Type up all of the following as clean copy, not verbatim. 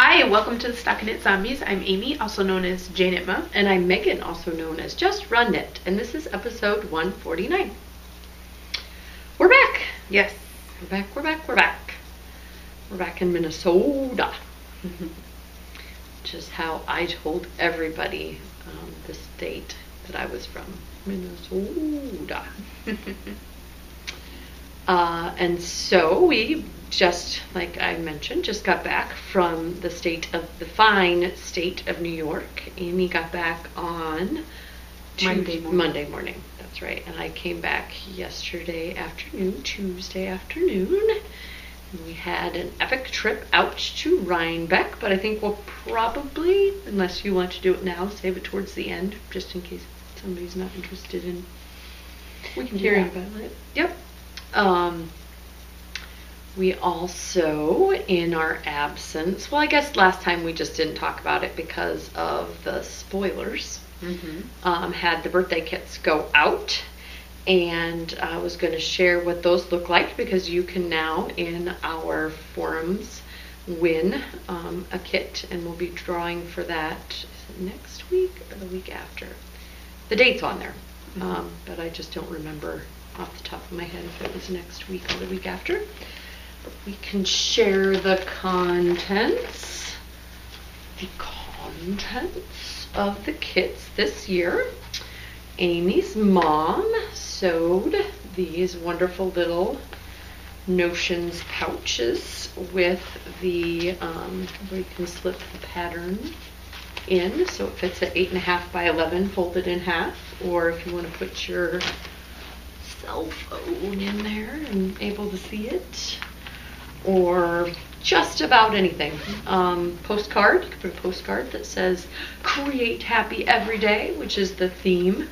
Hi, and welcome to the Stockinette Zombies. I'm Amy, also known as Janitma. And I'm Megan, also known as Just Run It. And this is episode 149. We're back. Yes. We're back. We're back in Minnesota. Which is how I told everybody the state that I was from. Minnesota. And so we just, like I mentioned, just got back from the fine state of New York. Amy got back on Monday morning. That's right. And I came back Tuesday afternoon. And we had an epic trip out to Rhinebeck, but I think we'll probably, unless you want to do it now, save it towards the end, just in case somebody's not interested in hearing about it. Yep. We also, in our absence, well, I guess last time we just didn't talk about it because of the spoilers, had the birthday kits go out, and I was going to share what those look like because you can now, in our forums, win a kit, and we'll be drawing for that. Is it next week or the week after? The date's on there, but I just don't remember off the top of my head if it was next week or the week after. But we can share the contents of the kits this year. Amy's mom sewed these wonderful little Notions pouches with the where you can slip the pattern in, so it fits at 8.5 by 11 folded in half, or if you want to put your cell phone in there and able to see it, or just about anything. Postcard, you can put a postcard that says "Create Happy Every Day," which is the theme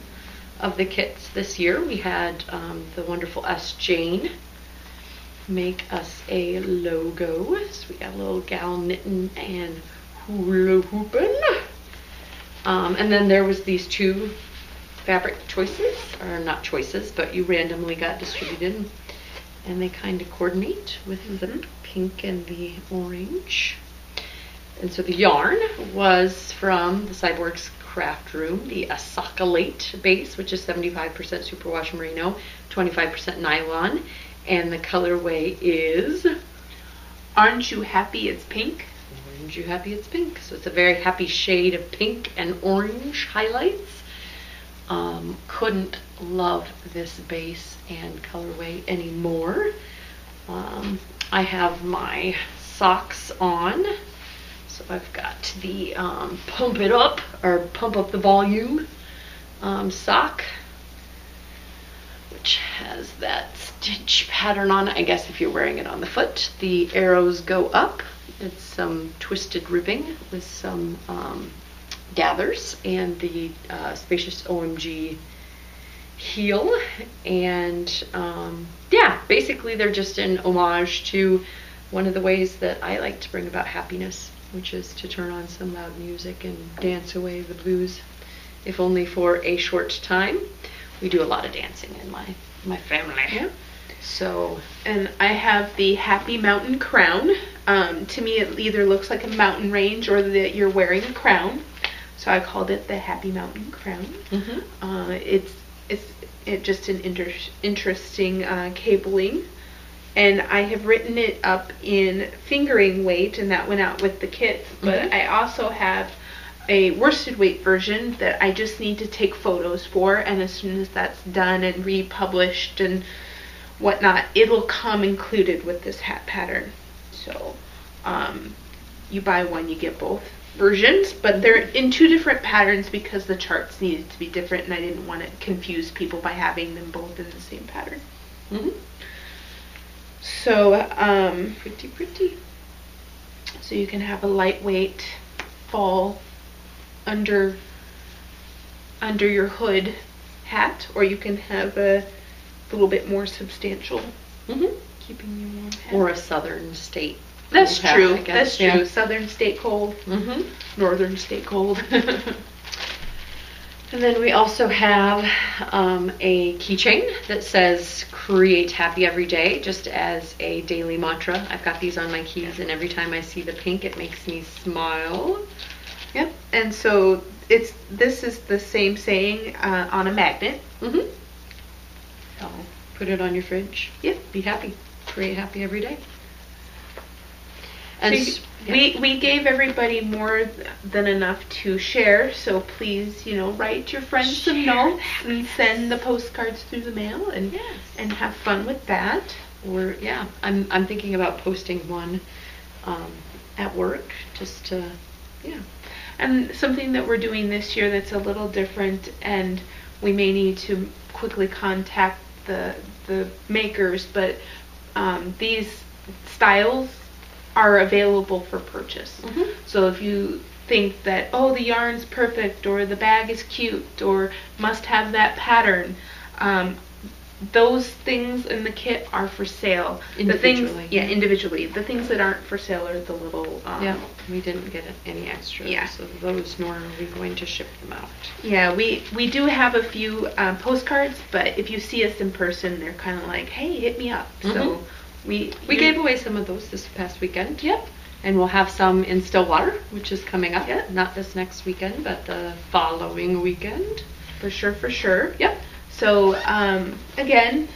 of the kits this year. We had the wonderful S. Jane make us a logo, so we got a little gal knitting and hula hooping. And then there was these two fabric choices, or not choices, but you randomly got distributed, and they kind of coordinate with the pink and the orange. And so the yarn was from the Cyborgs Craft Room, the Asakalate base, which is 75% superwash merino, 25% nylon, and the colorway is Aren't You Happy It's Pink? Aren't You Happy It's Pink. So it's a very happy shade of pink and orange highlights. Couldn't love this base and colorway anymore. I have my socks on, so I've got the pump up the volume sock, which has that stitch pattern on it. I guess if you're wearing it on the foot, the arrows go up. It's some twisted ribbing with some gathers, and the Spacious OMG heel, and yeah, basically they're just an homage to one of the ways that I like to bring about happiness, which is to turn on some loud music and dance away the blues, if only for a short time. We do a lot of dancing in my family. Yeah. So, and I have the Happy Mountain Crown. To me, it either looks like a mountain range or that you're wearing a crown, so I called it the Happy Mountain Crown. It's just an interesting cabling, and I have written it up in fingering weight, and that went out with the kit, but I also have a worsted weight version that I just need to take photos for, and as soon as that's done and republished and whatnot, it'll come included with this hat pattern. So you buy one, you get both versions, but they're in two different patterns because the charts needed to be different, and I didn't want to confuse people by having them both in the same pattern. So pretty. So you can have a lightweight fall under your hood hat, or you can have a little bit more substantial, keeping you warm hat. Or a southern state. That's true. I guess. That's true. Southern state cold, northern state cold. And then we also have a keychain that says "Create Happy Every Day," just as a daily mantra. I've got these on my keys, and every time I see the pink, it makes me smile. Yep. And so this is the same saying on a magnet. Mm-hmm. So put it on your fridge. Yep. Be happy. Create happy every day. And so we gave everybody more than enough to share, so please, write your friends some notes and send the postcards through the mail and have fun with that. Or I'm thinking about posting one at work just to And something that we're doing this year that's a little different, and we may need to quickly contact the makers, but these styles are available for purchase. Mm-hmm. So if you think that, the yarn's perfect, or the bag is cute, or must have that pattern, those things in the kit are for sale. Individually. Individually. The things that aren't for sale are the little... we didn't get any extras of those, nor are we going to ship them out. Yeah, we do have a few postcards, but if you see us in person, they're kind of like, hey, hit me up. Mm-hmm. So we gave away some of those this past weekend. Yep. And we'll have some in Stillwater, which is coming up. Yep. Not this next weekend, but the following weekend. For sure. Yep. So, again,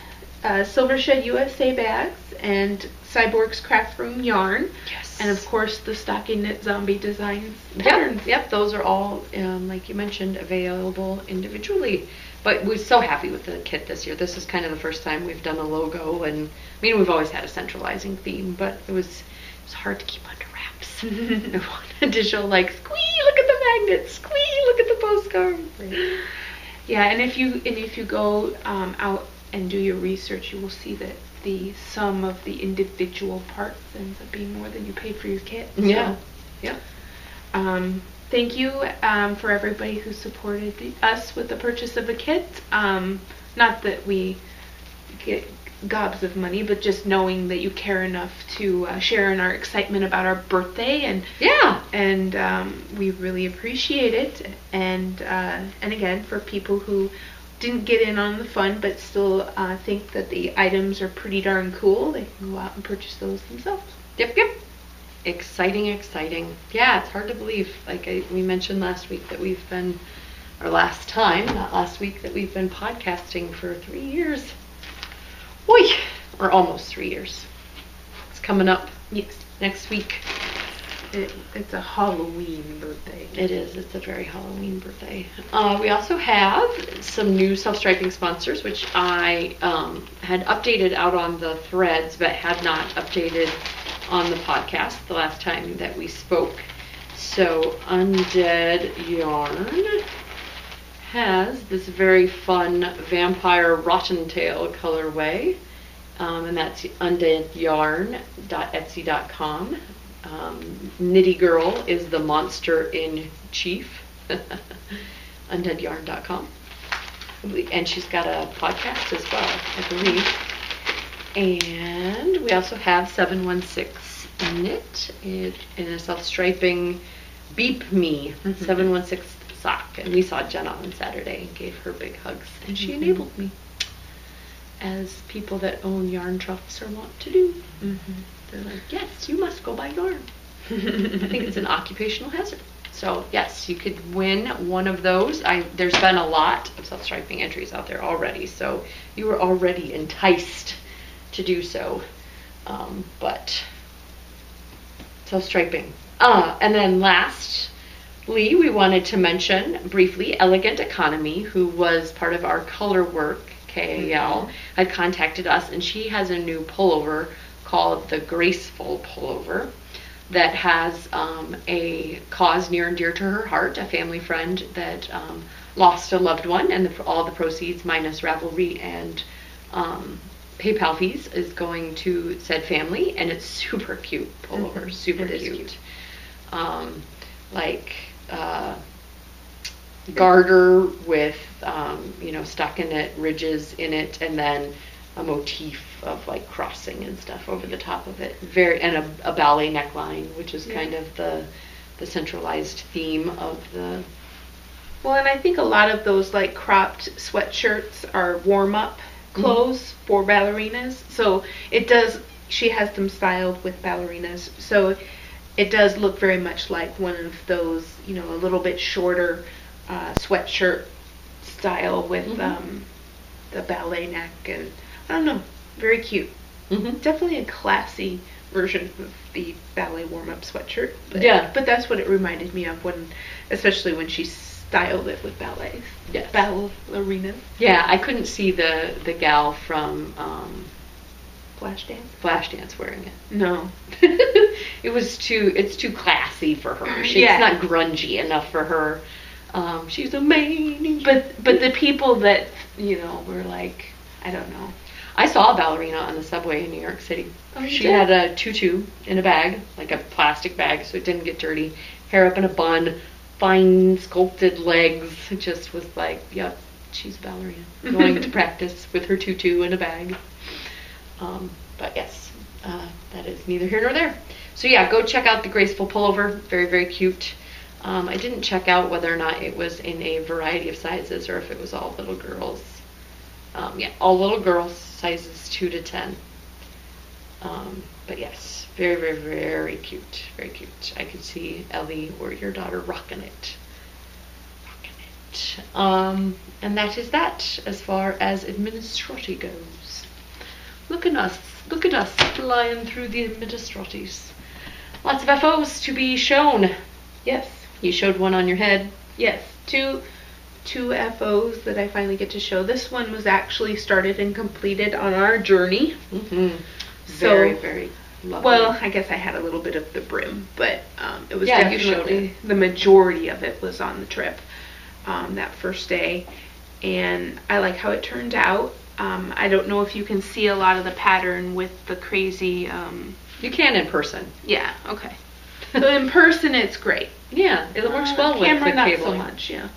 Silver Shed USA bags and Cyborg's Craft Room yarn. Yes. And, of course, the Stocking Knit Zombie Designs patterns. Yep, those are all, like you mentioned, available individually. But we're so happy with the kit this year. This is kind of the first time we've done a logo. And, we've always had a centralizing theme, but it was hard to keep under wraps. I wanted to show, like, squee, look at the magnet, squee, look at the postcard. Yeah, and if you go out and do your research, you will see that the sum of the individual parts ends up being more than you paid for your kit. So, yeah. Thank you for everybody who supported us with the purchase of a kit. Not that we get gobs of money, but just knowing that you care enough to share in our excitement about our birthday, and we really appreciate it. And again, for people who didn't get in on the fun but still think that the items are pretty darn cool, they can go out and purchase those themselves. Yep. Exciting. Yeah, it's hard to believe. Like we mentioned last week that we've been, or last time, not last week, that we've been podcasting for 3 years. Or almost 3 years. It's coming up. Yes. Next week. It's a Halloween birthday. It is. It's a very Halloween birthday. We also have some new self-striping sponsors, which I had updated out on the threads, but had not updated on the podcast the last time that we spoke. So Undead Yarn has this very fun vampire rotten tail colorway, and that's undeadyarn.etsy.com. Knitty Girl is the monster in chief. undeadyarn.com. And she's got a podcast as well, I believe. And we also have 716 Knit in a self-striping Beep Me 716 sock. And we saw Jenna on Saturday and gave her big hugs. And she enabled me, as people that own yarn trucks are wont to do. They're like, yes, you must go buy yarn. I think it's an occupational hazard. So yes, you could win one of those. There's been a lot of self-striping entries out there already, so you were already enticed to do so. But self-striping. And then lastly, we wanted to mention briefly Elegant Economy, who was part of our color work, KAL, had contacted us, and she has a new pullover called the Graceful Pullover that has a cause near and dear to her heart, a family friend that lost a loved one, and all the proceeds minus Ravelry and PayPal fees is going to said family, and it's super cute pullover, super cute. Garter with stockinette ridges in it, and then a motif of like crossing and stuff over the top of it. And a ballet neckline, which is kind of the centralized theme of the Well, and I think a lot of those like cropped sweatshirts are warm-up clothes for ballerinas. So it does, she has them styled with ballerinas. So it does look very much like one of those, you know, a little bit shorter sweatshirt style with the ballet neck, and I don't know, very cute. Definitely a classy version of the ballet warm-up sweatshirt. But, yeah. But that's what it reminded me of when, especially when she styled it with ballets. Yes. Ballerinas. Yeah, I couldn't see the gal from Flashdance wearing it. No. It's too classy for her. It's Yeah. not grungy enough for her. She's amazing. But the people that, you know, were like, I don't know. I saw a ballerina on the subway in New York City. Oh, you she did? had a tutu in a bag, like a plastic bag, so it didn't get dirty. Hair up in a bun, fine sculpted legs. It just was like, yep, she's a ballerina going to practice with her tutu in a bag. But yes, that is neither here nor there. So yeah, go check out the Graceful Pullover. Very, very cute. I didn't check out whether or not it was in a variety of sizes or if it was all little girls. Yeah, all little girls, sizes 2 to 10. But yes, very, very, very cute. Very cute. I could see Ellie or your daughter rocking it. And that is that as far as administrati goes. Look at us flying through the administratis. Lots of FOs to be shown. Yes. You showed one on your head. Yes. Two FOs that I finally get to show. This one was actually started and completed on our journey. So, Very, very lovely. Well, I guess I had a little bit of the brim, but it was Yeah, you showed definitely the majority of it was on the trip that first day, and I like how it turned out. I don't know if you can see a lot of the pattern with the crazy. You can in person. Yeah. Okay. So in person, it's great. Yeah, it works well with camera, the not cabling. so much. Yeah.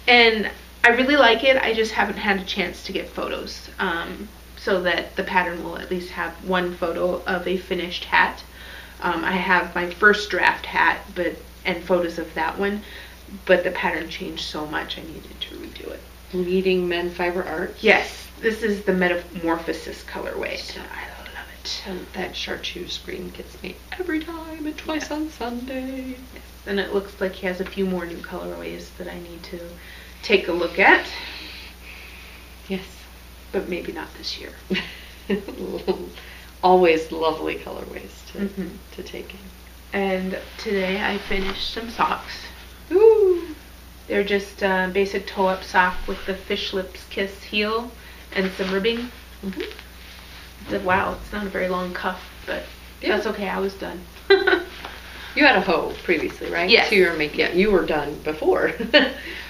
And I really like it. I just haven't had a chance to get photos. So that the pattern will at least have one photo of a finished hat. I have my first draft hat, and photos of that one, but the pattern changed so much I needed to redo it. Leading Men Fiber Arts. Yes, this is the Metamorphosis colorway. So I love it. And that chartreuse green gets me every time and twice on Sunday. Yes, and it looks like he has a few more new colorways that I need to take a look at. Yes. But maybe not this year. Always lovely colorways to take in. And today I finished some socks. Ooh. They're just basic toe-up sock with the Fish Lips Kiss heel and some ribbing. Wow, it's not a very long cuff, but that's okay. I was done. You had a hoe previously, right? Yes. So you were done before,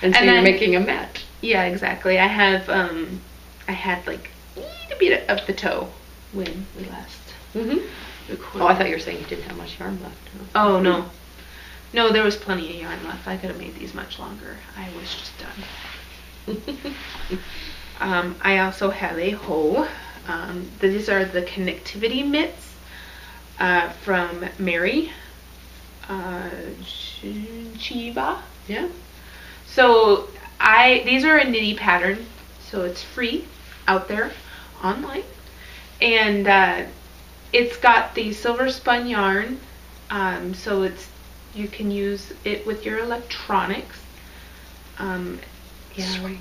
and so you're making a mat. Yeah, exactly. I have I had like a bit of the toe when we last recorded. Oh, I thought you were saying you didn't have much yarn left. Oh no. No, there was plenty of yarn left. I could have made these much longer. I was just done. I also have a hoe. These are the connectivity mitts from Mary Chiva. Yeah. So these are a nitty pattern, so it's free out there online, and it's got the silver spun yarn, so you can use it with your electronics. Swipe.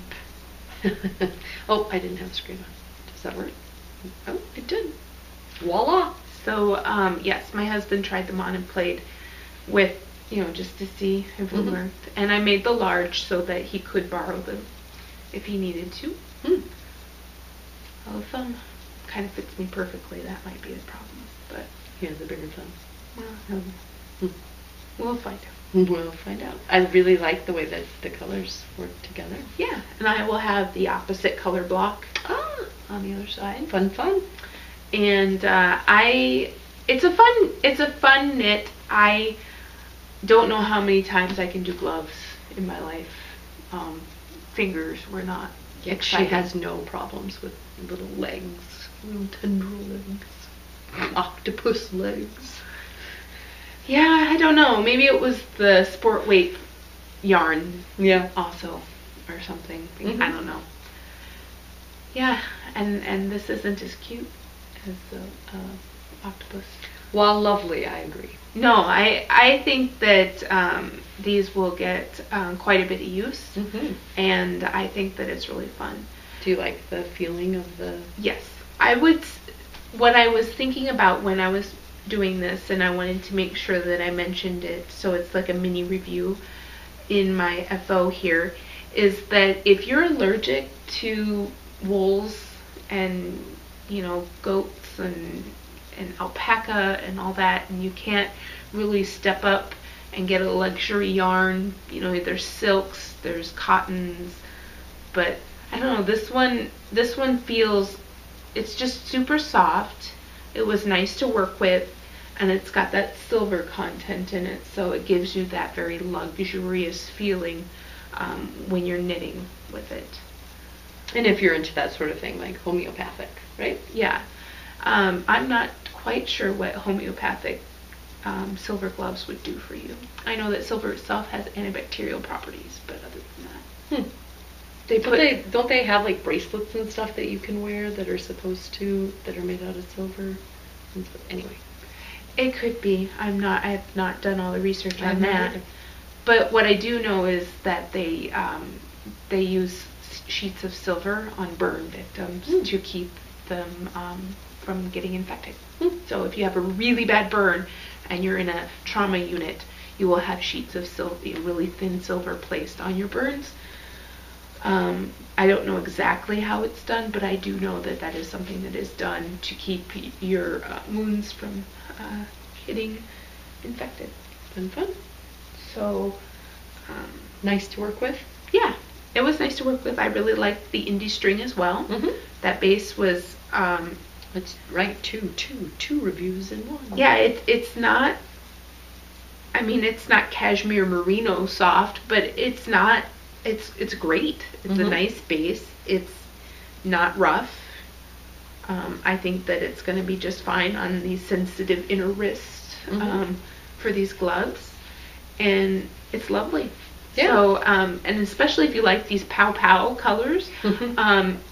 Oh, I didn't have the screen on. Does that work? Oh, it did. Voila. So yes, my husband tried them on and played with, just to see if it worked. And I made the large so that he could borrow them if he needed to. Well, the thumb kind of fits me perfectly. That might be the problem, but he has a bigger thumb. Well, we'll find out. We'll find out. I really like the way that the colors work together. Yeah, and I will have the opposite color block on the other side. Fun. And it's a fun knit. I don't know how many times I can do gloves in my life. Fingers were not. Yet she has no problems with little legs, little tendril legs, octopus legs. Yeah, I don't know. Maybe it was the sport weight, yarn Yeah. also or something. Mhm. I don't know. Yeah, and this isn't as cute as the octopus. While lovely, I agree. No, I think that these will get quite a bit of use, and I think that it's really fun. Do you like the feeling of the... Yes, I would. What I was thinking about when I was doing this, and I wanted to make sure that I mentioned it, so it's like a mini review in my FO here, is that if you're allergic to wools and goats and alpaca and all that, and you can't really step up and get a luxury yarn, there's silks, there's cottons, but I don't know, this one feels, it's just super soft. It was nice to work with, and it's got that silver content in it, so it gives you that very luxurious feeling when you're knitting with it. And if you're into that sort of thing, like homeopathic, right? Yeah. I'm not quite sure what homeopathic silver gloves would do for you. I know that silver itself has antibacterial properties, but other than that, Don't they have like bracelets and stuff that you can wear that are that are made out of silver? Anyway, it could be. I have not done all the research on that. But what I do know is that they use sheets of silver on burn victims to keep them from getting infected. So if you have a really bad burn and you're in a trauma unit, you will have sheets of silver, really thin silver, placed on your burns. I don't know exactly how it's done, but I do know that that is something that is done to keep your wounds from getting infected. Been fun. So nice to work with. Yeah, it was nice to work with. I really liked the indie string as well. That base was let's write two reviews in one. Yeah, it's not, I mean, it's not cashmere merino soft, but it's great. It's a nice base. It's not rough. I think that it's going to be just fine on these sensitive inner wrists for these gloves, and it's lovely. Yeah. So, and especially if you like these pow pow colors,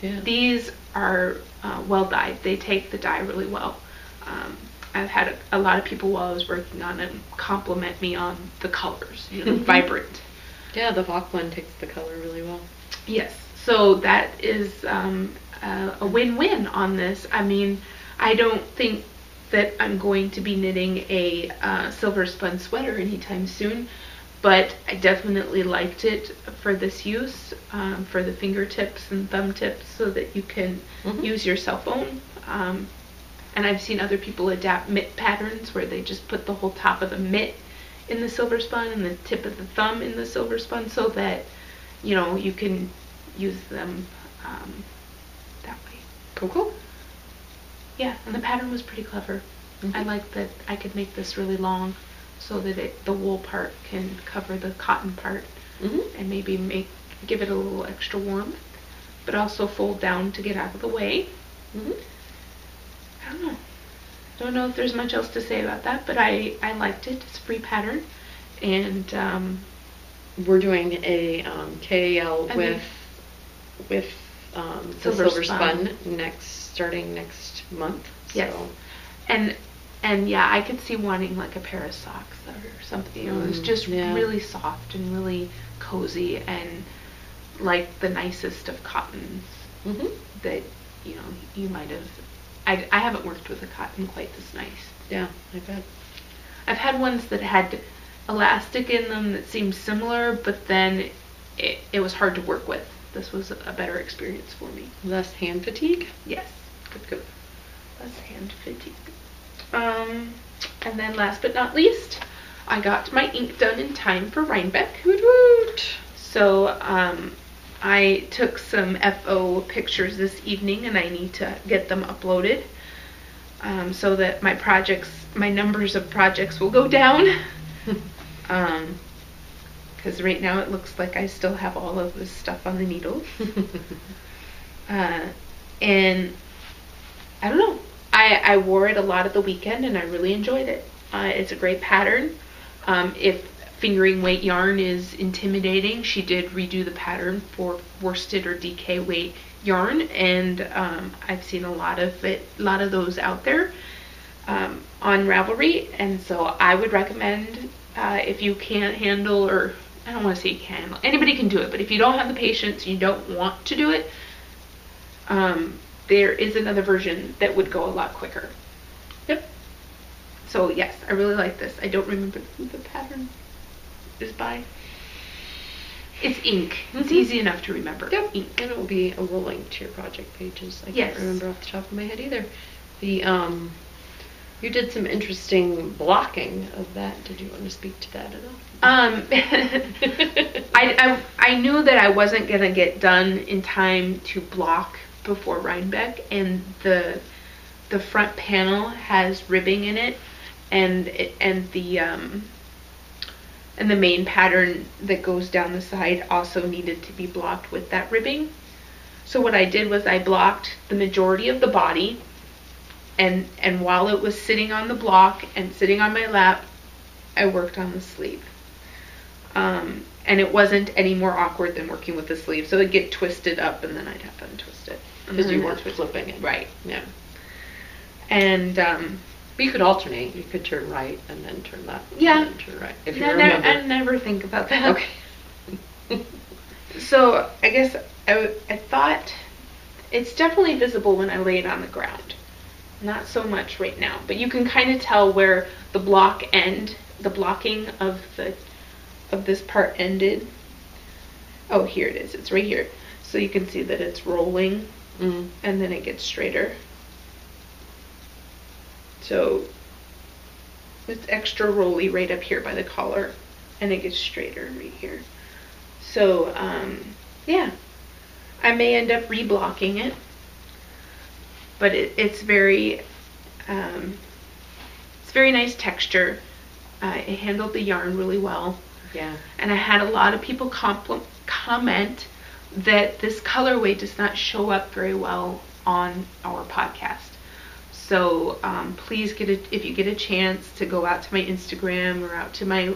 these are well dyed. They take the dye really well. I've had a lot of people while I was working on them compliment me on the colors, vibrant. Yeah, the Vok one takes the color really well. Yes, so that is a win-win on this. I mean, I don't think that I'm going to be knitting a silver spun sweater anytime soon, but I definitely liked it for this use, for the fingertips and thumb tips, so that you can use your cell phone. And I've seen other people adapt mitt patterns where they just put the whole top of the mitt in the silver spun and the tip of the thumb in the silver spun, so that you can use them that way. Cool. Yeah, and the pattern was pretty clever. I like that I could make this really long so that the wool part can cover the cotton part, and maybe give it a little extra warmth, but also fold down to get out of the way. I don't know if there's much else to say about that, but I liked it. It's a free pattern, and we're doing a KAL with the silver spun starting next month. Yes. So. And yeah, I could see wanting like a pair of socks or something. It was just really soft and really cozy, and like the nicest of cottons that you might have. I haven't worked with a cotton quite this nice. Yeah, I bet. I've had ones that had elastic in them that seemed similar, but then it was hard to work with. This was a better experience for me. Less hand fatigue? Yes. Good. Less hand fatigue. And then last but not least, I got my ink done in time for Rhinebeck. Woot woot! So I took some FO pictures this evening, and I need to get them uploaded so that my numbers of projects will go down. Because right now it looks like I still have all of this stuff on the needles. And I don't know. I wore it a lot of the weekend, and I really enjoyed it. It's a great pattern. If fingering weight yarn is intimidating, she did redo the pattern for worsted or DK weight yarn, and I've seen a lot of those out there on Ravelry, and so I would recommend if you can't handle, or I don't want to say you can't handle, anybody can do it, but if you don't have the patience, you don't want to do it, there is another version that would go a lot quicker. Yep. So yes, I really like this. I don't remember who the pattern is by. It's ink. It's easy enough to remember. Yep. Ink. And it will be a link to your project pages. I Yes. can't remember off the top of my head either. The you did some interesting blocking of that. Did you want to speak to that at all? I knew that I wasn't gonna get done in time to block before Rhinebeck, and the front panel has ribbing in it, and the main pattern that goes down the side also needed to be blocked with that ribbing. So what I did was I blocked the majority of the body, and while it was sitting on the block and sitting on my lap, I worked on the sleeve. And it wasn't any more awkward than working with the sleeve. So it'd get twisted up, and then I'd have to untwist it. Because you weren't flipping it. Right. Yeah. And but you could alternate. You could turn right and then turn left. Yeah. And then turn right. If you remember. I never think about that. Okay. So I guess I thought it's definitely visible when I lay it on the ground. Not so much right now, but you can kind of tell where the blocking of this part ended. Oh, here it is. It's right here. So you can see that it's rolling, and then it gets straighter. So it's extra rolly right up here by the collar, and it gets straighter right here. So yeah, I may end up reblocking it, but it's very nice texture. It handled the yarn really well. Yeah. And I had a lot of people comment that this colorway does not show up very well on our podcast. So please if you get a chance to go out to my Instagram or out to my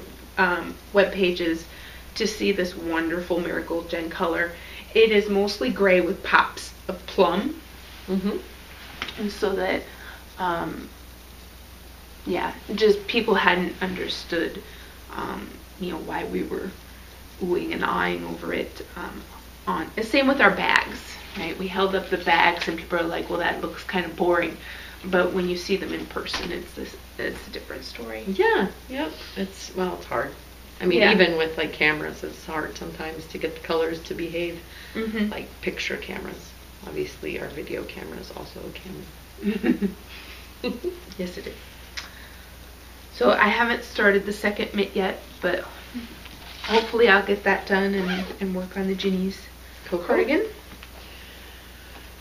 web pages to see this wonderful Marigold Gen color. It is mostly gray with pops of plum. And so that yeah, just people hadn't understood why we were oohing and eyeing over it. Same with our bags, right? We held up the bags and people are like, well, that looks kind of boring. But when you see them in person, it's a different story. Yeah, yep. It's hard. I mean, even with like cameras, it's hard sometimes to get the colors to behave like picture cameras. Obviously, our video camera is also a camera. Yes, it is. So I haven't started the second mitt yet, but hopefully I'll get that done and work on the Ginny's cardigan.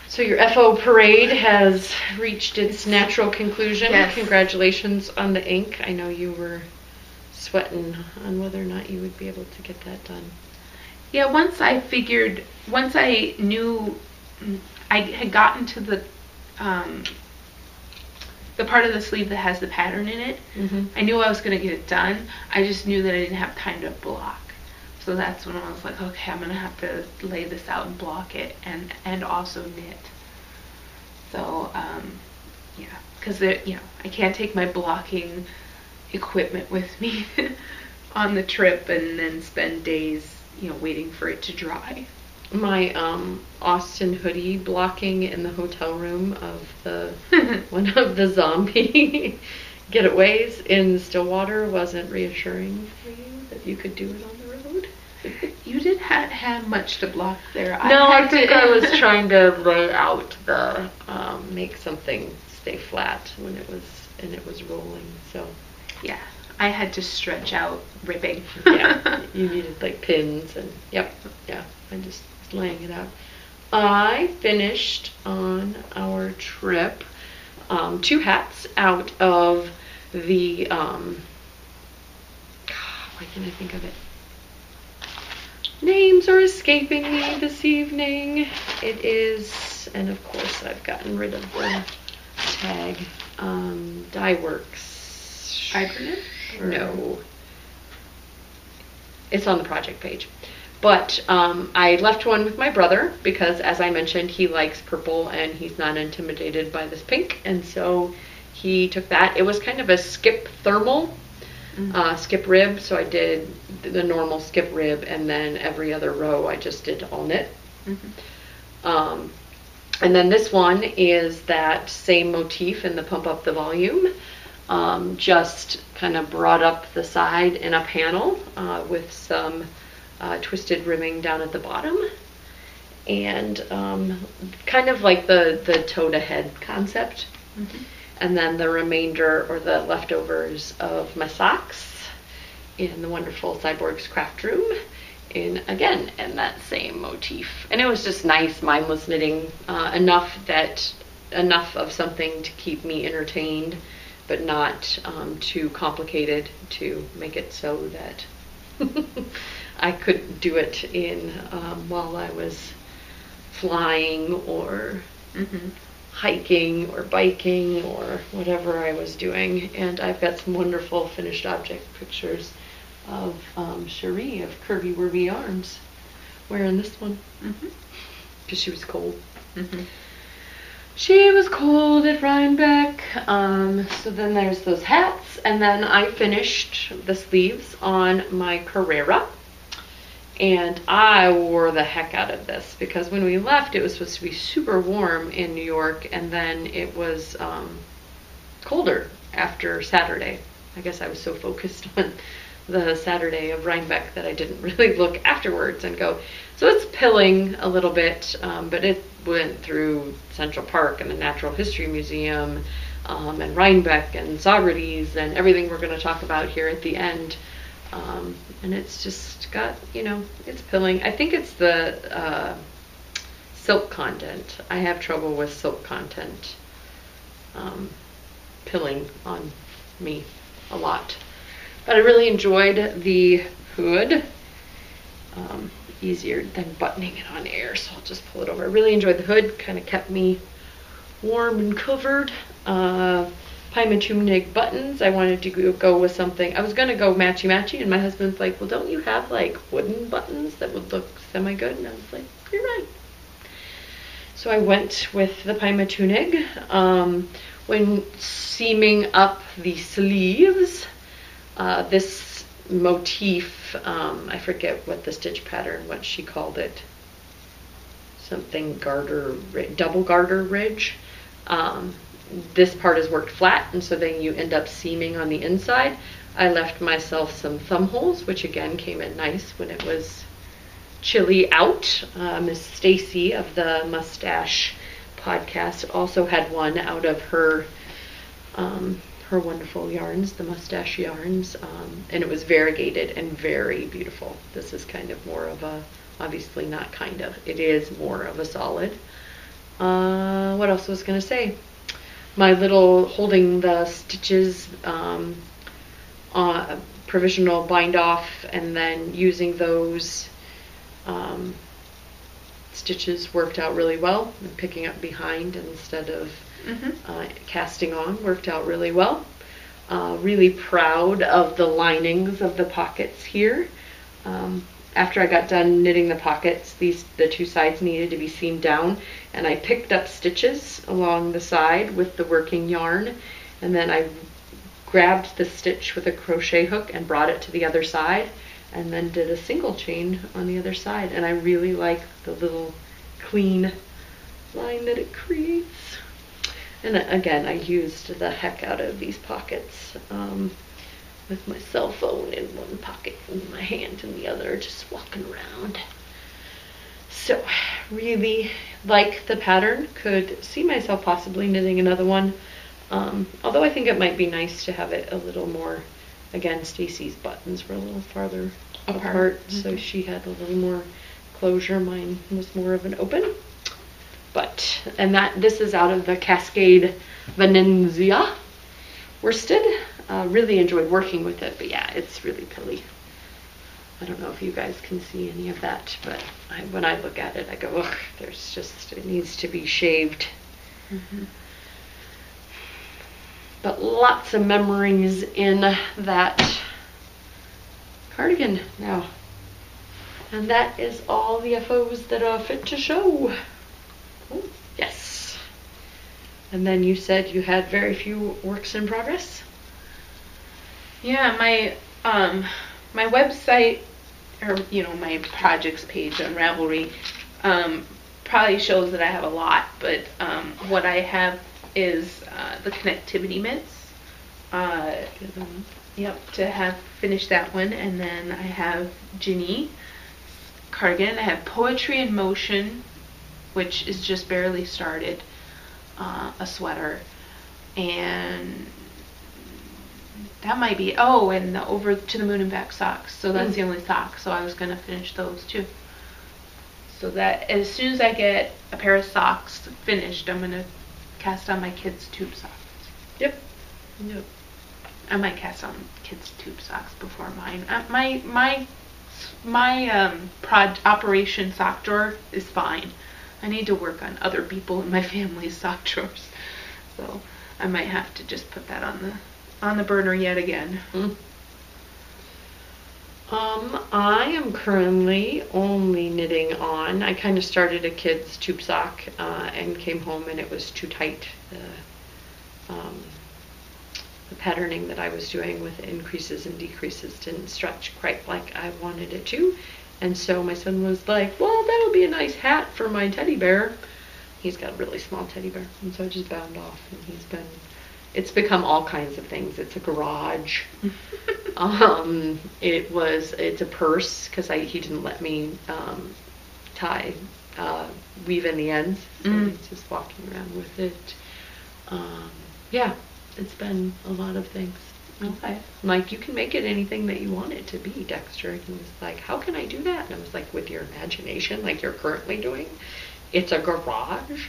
So your FO parade has reached its natural conclusion. Yes. Congratulations on the ink. I know you were sweating on whether or not you would be able to get that done. Yeah, once I knew I had gotten to the part of the sleeve that has the pattern in it, I knew I was going to get it done. I just knew that I didn't have time to block. So that's when I was like, okay, I'm going to have to lay this out and block it and also knit. So, yeah, because I can't take my blocking equipment with me on the trip and then spend days, waiting for it to dry. My Austin hoodie blocking in the hotel room of the one of the zombie getaways in Stillwater wasn't reassuring for you that you could do it on the road. You didn't have much to block there. I think I was trying to lay out the make something stay flat when it was rolling. So yeah, I had to stretch out ribbing. Yeah, you needed like pins and yeah. I just was laying it out. I finished on our trip 2 hats out of the why can't I think of it? Names are escaping me this evening. It is, and of course I've gotten rid of the tag. Dye Works. Acronym? No. It's on the project page. But I left one with my brother because, as I mentioned, he likes purple and he's not intimidated by this pink. And so he took that. It was kind of a skip thermal, skip rib. So I did the normal skip rib, and then every other row I just did all knit. And then this one is that same motif in the Pump Up the Volume. Just kind of brought up the side in a panel with some twisted ribbing down at the bottom, and kind of like the toe to head concept. And then the remainder, or the leftovers, of my socks in the wonderful Cyborgs Craft Room, in that same motif. And it was just nice, mindless knitting, enough of something to keep me entertained, but not too complicated to make it so that I could do it in while I was flying or hiking or biking or whatever I was doing. And I've got some wonderful finished object pictures of Cherie of Curvy Wurvy Yarns wearing this one because she was cold. She was cold at Rhinebeck. So then there's those hats, and then I finished the sleeves on my Carrera. And I wore the heck out of this because when we left, it was supposed to be super warm in New York, and then it was colder after Saturday. I guess I was so focused on the Saturday of Rhinebeck that I didn't really look afterwards and go, so it's pilling a little bit, but it went through Central Park and the Natural History Museum and Rhinebeck and Socrates and everything we're going to talk about here at the end. And it's just got, it's pilling. I think it's the silk content. I have trouble with silk content pilling on me a lot. But I really enjoyed the hood. Easier than buttoning it on air, so I'll just pull it over. I really enjoyed the hood. Kind of kept me warm and covered. Pymatumnig buttons. I wanted to go with something. I was going to go matchy-matchy, and my husband's like, well, don't you have like wooden buttons that would look semi-good? And I was like, you're right. So I went with the Pymatumnig. When seaming up the sleeves, this motif, I forget what the stitch pattern, what she called it, something garter, double garter ridge. This part is worked flat, and so then you end up seaming on the inside. I left myself some thumb holes, which again came in nice when it was chilly out. Miss Stacy of the Mustache podcast also had one out of her wonderful yarns, the Mustache yarns, and it was variegated and very beautiful. This is kind of more of a, obviously not kind of, it is more of a solid. What else was going to say? My little holding the stitches, provisional bind off, and then using those stitches worked out really well. And picking up behind instead of casting on worked out really well. Really proud of the linings of the pockets here. After I got done knitting the pockets, the two sides needed to be seamed down, and I picked up stitches along the side with the working yarn, and then I grabbed the stitch with a crochet hook and brought it to the other side, and then did a single chain on the other side. And I really like the little clean line that it creates. And again, I used the heck out of these pockets. With my cell phone in one pocket and my hand in the other, just walking around. So, really like the pattern. Could see myself possibly knitting another one. Although I think it might be nice to have it a little more, again, Stacy's buttons were a little farther apart, so she had a little more closure. Mine was more of an open. But, and this is out of the Cascade Venezia worsted. Really enjoyed working with it, but yeah, it's really pilly. I don't know if you guys can see any of that, but when I look at it, I go, ugh, it needs to be shaved. But lots of memories in that cardigan. Now, And that is all the FOs that are fit to show. Cool. Yes. And then you said you had very few works in progress? Yeah, my website, or my projects page on Ravelry, probably shows that I have a lot, but what I have is the connectivity mitts. Yep, to have finished that one, and then I have Ginny cardigan. I have Poetry in Motion, which is just barely started, a sweater, and that might be, and the Over to the Moon and Back socks. So that's the only sock, so I was going to finish those too. So that as soon as I get a pair of socks finished, I'm going to cast on my kids' tube socks. Yep. I might cast on kids' tube socks before mine. My Operation sock drawer is fine. I need to work on other people in my family's sock drawers. So I might have to just put that on the burner yet again. I am currently only knitting on. I kind of started a kid's tube sock and came home and it was too tight. The patterning that I was doing with increases and decreases didn't stretch quite like I wanted it to. And so my son was like, well, that'll be a nice hat for my teddy bear. He's got a really small teddy bear. And so I just bound off, and it's become all kinds of things. It's a garage. It's a purse, because he didn't let me weave in the ends. So he's just walking around with it. Yeah, it's been a lot of things. Okay. Like, you can make it anything that you want it to be, Dexter. And he was like, how can I do that? And I was like, with your imagination, like you're currently doing. It's a garage.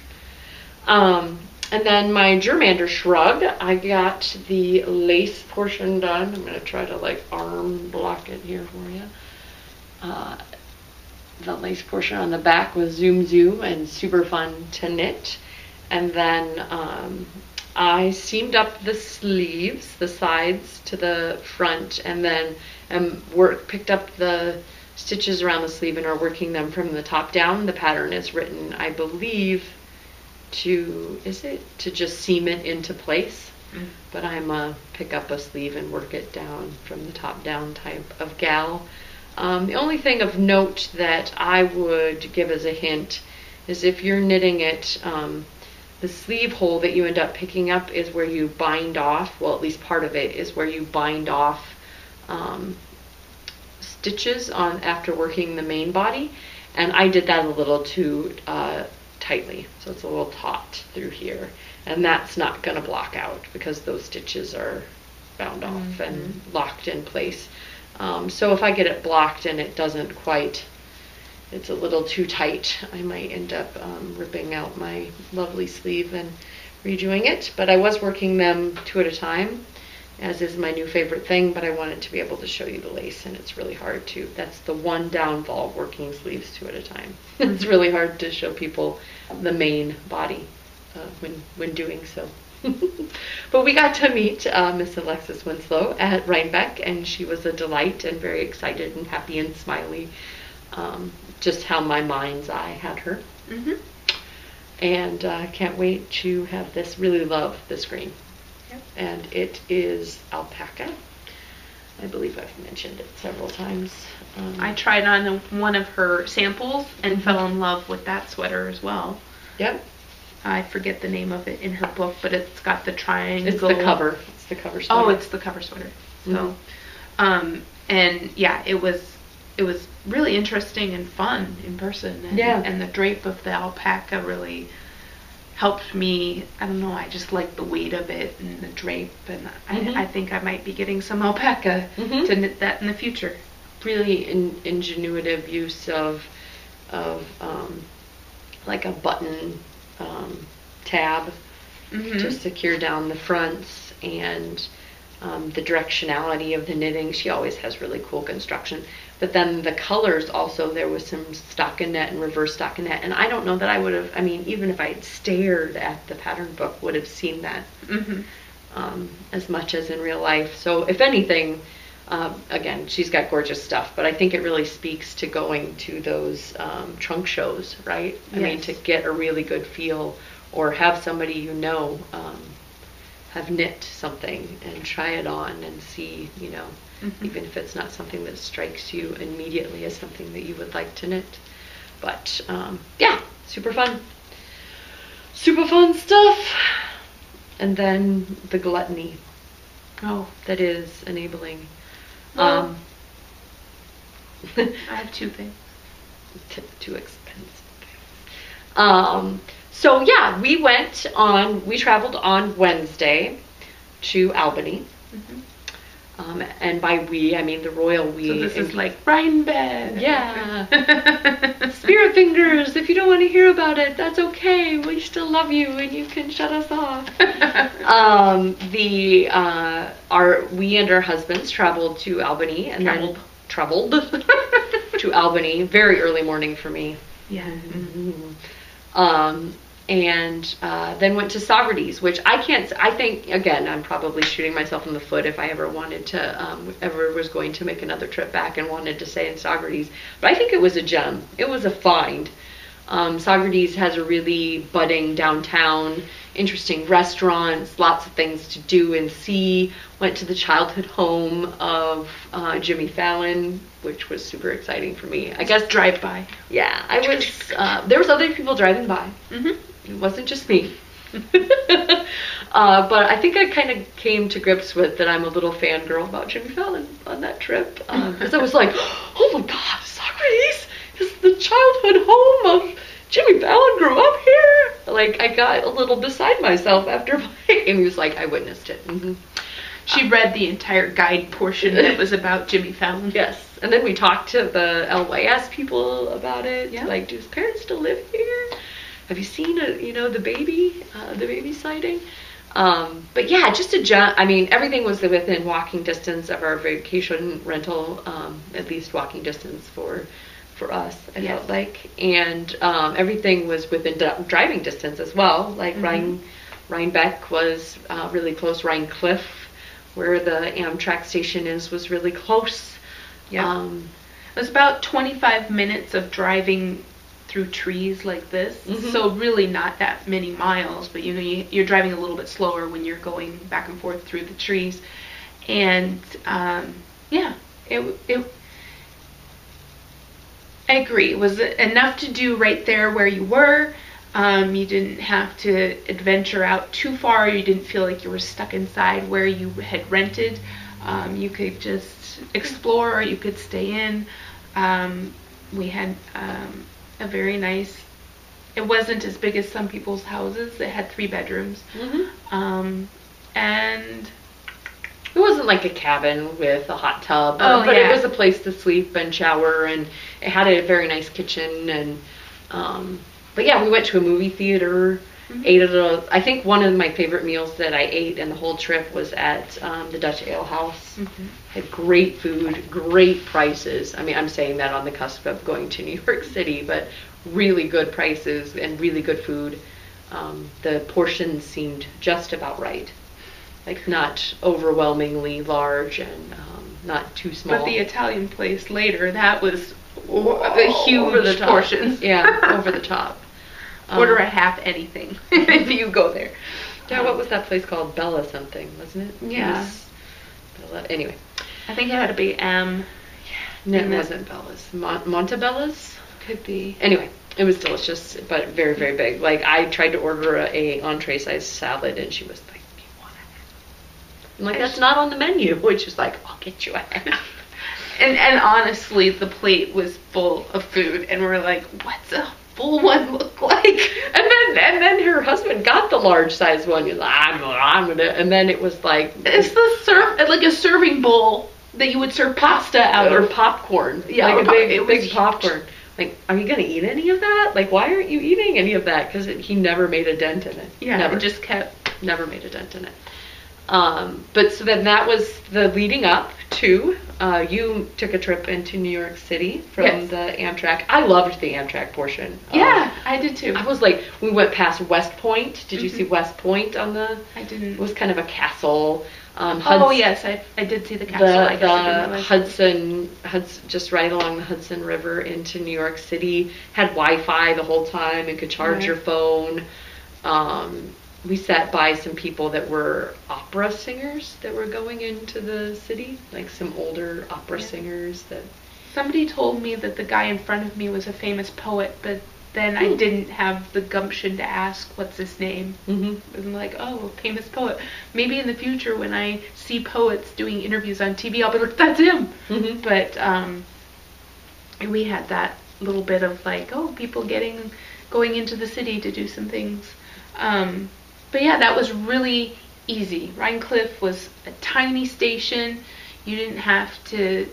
And then my Germander shrug, I got the lace portion done. I'm going to try to arm block it here for you. The lace portion on the back was Zoom Zoom and super fun to knit. And then I seamed up the sleeves, the sides to the front, and then picked up the stitches around the sleeve and are working them from the top down. The pattern is written, I believe, to just seam it into place. But I'm pick up a sleeve and work it down from the top down type of gal. The only thing of note that I would give as a hint is if you're knitting it, the sleeve hole that you end up picking up is where you bind off, well, at least part of it is where you bind off stitches on after working the main body, and I did that a little too tightly, so it's a little taut through here, and that's not going to block out because those stitches are bound off and locked in place. So if I get it blocked and it doesn't quite, it's a little too tight, I might end up ripping out my lovely sleeve and redoing it. But I was working them 2 at a time, as is my new favorite thing, but I wanted to be able to show you the lace, and it's really hard to. That's the one downfall of working sleeves 2 at a time. It's really hard to show people the main body when doing so. But we got to meet Miss Alexis Winslow at Rhinebeck, and she was a delight and very excited and happy and smiley. Just how my mind's eye had her. And can't wait to have this. Really love this green. Yep. And it is alpaca. I believe I've mentioned it several times. I tried on one of her samples and fell in love with that sweater as well. Yep. I forget the name of it in her book, but it's got the triangle. It's the cover. It's the cover sweater. Oh, it's the cover sweater. So, and yeah, it was really interesting and fun in person. And, and the drape of the alpaca really helped me. I don't know, I just like the weight of it and the drape, and I think I might be getting some alpaca to knit that in the future. Really ingenuitive use of like a button tab to secure down the fronts, and the directionality of the knitting. She always has really cool construction. But then the colors also, there was some stockinette and reverse stockinette, and I don't know that I would have, I mean, even if I had stared at the pattern book, would have seen that as much as in real life. So if anything, Again, she's got gorgeous stuff, but I think it really speaks to going to those trunk shows, right? I mean, Yes. to get a really good feel, or have somebody have knit something and try it on and see, even if it's not something that strikes you immediately as something that you would like to knit. But yeah, super fun. Super fun stuff. And then the gluttony. Oh, That is enabling. Well, I have 2 things. Too expensive. So yeah, we traveled on Wednesday to Albany. And by we, I mean the royal we. So this is like Rhinebeck. Yeah. Spirit fingers, if you don't want to hear about it, that's okay. We still love you and you can shut us off. We and our husbands traveled to Albany and traveled to Albany. Very early morning for me. Yeah. And then went to Saugerties, which I think, again, I'm probably shooting myself in the foot if I ever wanted to, ever was going to make another trip back and wanted to stay in Saugerties. But I think it was a gem. It was a find. Saugerties has a really budding downtown, interesting restaurants, lots of things to do and see. Went to the childhood home of Jimmy Fallon, which was super exciting for me. I guess drive by. Yeah, there was other people driving by. It wasn't just me. But I think I kind of came to grips with that I'm a little fangirl about Jimmy Fallon on that trip. Because I was like, oh my God, Saugerties is the childhood home of Jimmy Fallon grew up here. Like, I got a little beside myself after playing. And he was like, I witnessed it. She read the entire guide portion that was about Jimmy Fallon. Yes. And then we talked to the LYS people about it. Yeah. Like, do his parents still live here? Have you seen the baby sighting? But yeah, just everything was within walking distance of our vacation rental, at least walking distance for us, I felt like. And everything was within driving distance as well. Like Rhinebeck was really close. Rhinecliff, where the Amtrak station is, was really close. Yeah. It was about 25 minutes of driving through trees like this. So really not that many miles, but you're driving a little bit slower when you're going back and forth through the trees. And yeah, I agree. It was enough to do right there where you were. You didn't have to adventure out too far. You didn't feel like you were stuck inside where you had rented. You could just explore, or you could stay in. We had a very nice, it wasn't as big as some people's houses. It had 3 bedrooms. And it wasn't like a cabin with a hot tub, but it was a place to sleep and shower, and it had a very nice kitchen. And but yeah, we went to a movie theater, ate at I think one of my favorite meals that I ate in the whole trip was at the Dutch Ale House. Had great food, great prices. I mean, I'm saying that on the cusp of going to New York City, but really good prices and really good food. The portions seemed just about right. Like, not overwhelmingly large and not too small. But the Italian place later, that was a huge over the top. portions. Yeah, over the top. Order a half anything if you go there. Yeah, what was that place called? Bella something, wasn't it? Yeah. Bella, anyway. I think it had a big M. No, it wasn't Bella's. Montebella's? Could be. Anyway, it was delicious, but very, very big. Like, I tried to order a entree-sized salad, and she was like, "You want it?" I'm like, that's not on the menu. Which is like, I'll get you a half. And honestly, the plate was full of food, and we're like, what's a full one look like? And then her husband got the large size one. He's like, I'm gonna. And then it was like, it's like a serving bowl that you would serve pasta out or of. popcorn. Yeah, like a big popcorn. Like, are you gonna eat any of that? Like, why aren't you eating any of that? Because he never made a dent in it. Yeah, never. it just kept. Never made a dent in it. But so then that was the leading up to, you took a trip into New York City from Yes. the Amtrak. I loved the Amtrak portion. Yeah, I did too. I was like, we went past West Point. Did you see West Point on the? I didn't. It was kind of a castle. Oh yes, I did see the castle. I guess I didn't realize. Hudson, just right along the Hudson River into New York City. Had Wi-Fi the whole time and could charge your phone. We sat by some people that were opera singers that were going into the city, like some older opera singers that. Somebody told me that the guy in front of me was a famous poet, but then I didn't have the gumption to ask what's his name. I'm like, oh, a famous poet. Maybe in the future when I see poets doing interviews on TV, I'll be like, that's him. But we had that little bit of like, oh, people going into the city to do some things. But yeah, that was really easy. Rhinecliff was a tiny station. You didn't have to,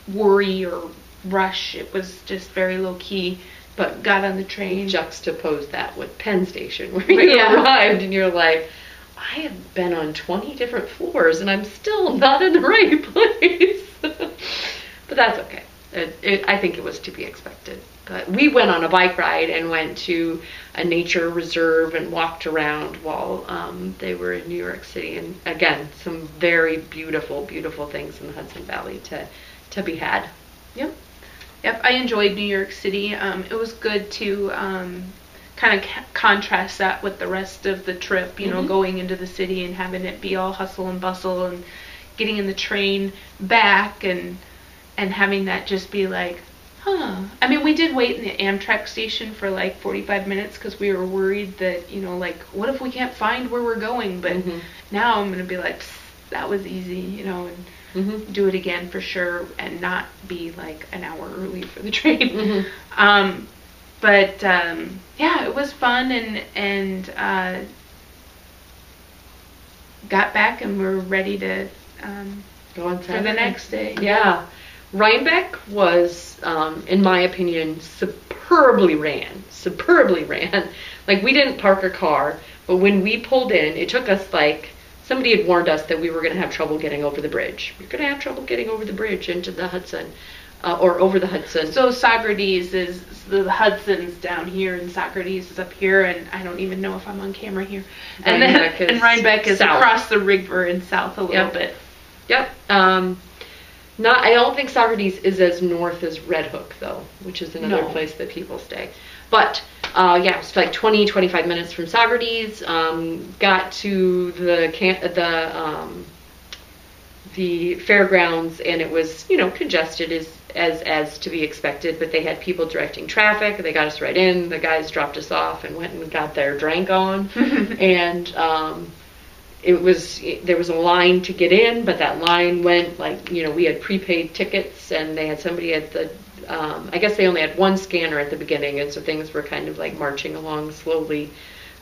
worry or rush. It was just very low key. But got on the train. Juxtapose that with Penn Station, where you arrived and you're like, I have been on 20 different floors and I'm still not in the right place. But that's okay. I think it was to be expected. But we went on a bike ride and went to a nature reserve and walked around while they were in New York City. And again, some very beautiful, beautiful things in the Hudson Valley to be had. Yep, I enjoyed New York City. It was good to kind of contrast that with the rest of the trip, you know, going into the city and having it be all hustle and bustle and getting in the train back and having that just be like, I mean, we did wait in the Amtrak station for like 45 minutes because we were worried that, you know, like, what if we can't find where we're going? But now I'm going to be like, that was easy, you know, and do it again for sure and not be like an hour early for the train. But yeah, it was fun and got back and we're ready to go on for the next day. Yeah. Rhinebeck was, in my opinion, superbly ran. Like, we didn't park a car, but when we pulled in, it took us like, somebody had warned us that we were going to have trouble getting over the bridge. We're going to have trouble getting over the bridge into the Hudson, or over the Hudson. So Socrates is, the Hudson's down here and Socrates is up here, and I don't even know if I'm on camera here. And Rhinebeck is south. Across the river and south a little bit. Yep. I don't think Socrates is as north as Red Hook, though, which is another place that people stay. But, yeah, it's like 20, 25 minutes from Socrates. Got to the fairgrounds, and it was, you know, congested as to be expected, but they had people directing traffic. They got us right in. The guys dropped us off and went and got their drank on. And there was a line to get in, but that line went, like, you know, we had prepaid tickets, and they had somebody at the, I guess they only had one scanner at the beginning, and so things were kind of like marching along slowly.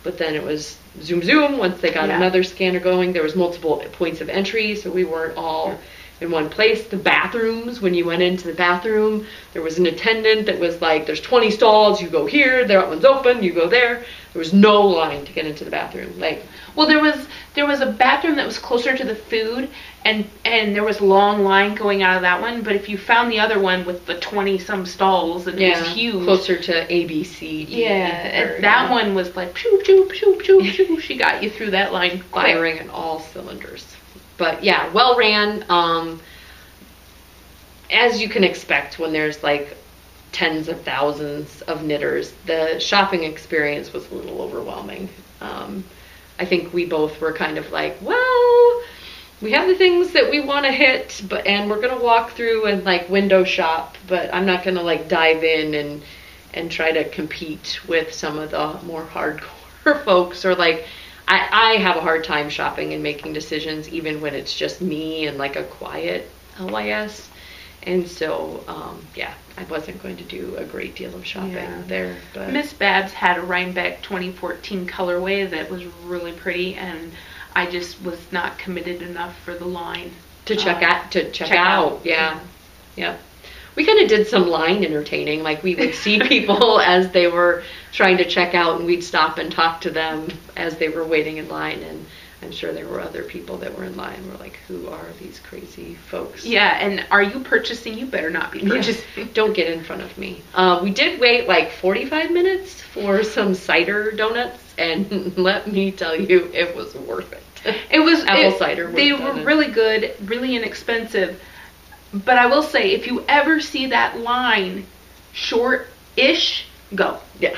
But then it was zoom, zoom. Once they got another scanner going, there was multiple points of entry, so we weren't all in one place. The bathrooms, when you went into the bathroom, there was an attendant that was like, there's 20 stalls, you go here, that one's open, you go there. There was no line to get into the bathroom. Like, well, there was a bathroom that was closer to the food, and there was a long line going out of that one. But if you found the other one with the 20-some stalls, and it was huge, closer to A, B, C, D. And that one was like, shoo, shoo, shoo, shoo, shoo. She got you through that line, firing on all cylinders. But yeah, well ran. As you can expect when there's like tens of thousands of knitters, the shopping experience was a little overwhelming. I think we both were kind of like, well, we have the things that we want to hit, and we're going to walk through and like window shop, but I'm not going to like dive in and try to compete with some of the more hardcore folks, or like, I have a hard time shopping and making decisions even when it's just me and like a quiet LYS. And so, yeah, I wasn't going to do a great deal of shopping there. But Miss Babs had a Rhinebeck 2014 colorway that was really pretty, and I just was not committed enough for the line to check out. Yeah. We kind of did some line entertaining. Like, we would see people as they were trying to check out, and we'd stop and talk to them as they were waiting in line. And I'm sure there were other people that were in line. We're like, who are these crazy folks? Yeah, and are you purchasing? You better not be purchasing. Yeah. Don't get in front of me. We did wait like 45 minutes for some cider donuts, and let me tell you, it was worth it. It was apple cider. They were really good, really inexpensive. But I will say, if you ever see that line short-ish, go. Yeah.